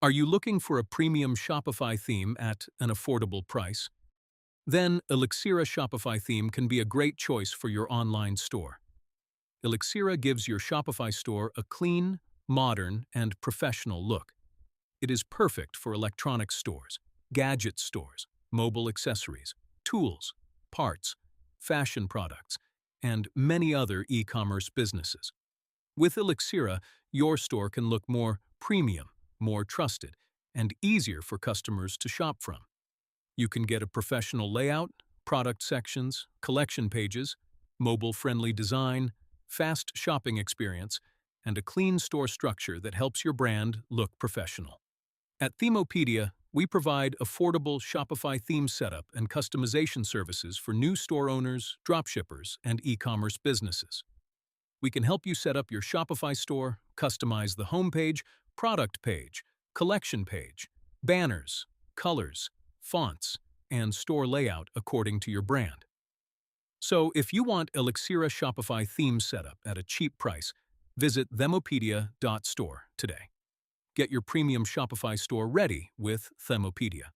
Are you looking for a premium Shopify theme at an affordable price? Then Elixira Shopify theme can be a great choice for your online store. Elixira gives your Shopify store a clean, modern, and professional look. It is perfect for electronics stores, gadget stores, mobile accessories, tools, parts, fashion products, and many other e-commerce businesses. With Elixira, your store can look more premium, more trusted, and easier for customers to shop from. You can get a professional layout, product sections, collection pages, mobile-friendly design, fast shopping experience, and a clean store structure that helps your brand look professional. At Themopedia, we provide affordable Shopify theme setup and customization services for new store owners, dropshippers, and e-commerce businesses. We can help you set up your Shopify store, customize the homepage, product page, collection page, banners, colors, fonts, and store layout according to your brand. So if you want Elixira Shopify theme setup at a cheap price, visit themopedia.store today. Get your premium Shopify store ready with Themopedia.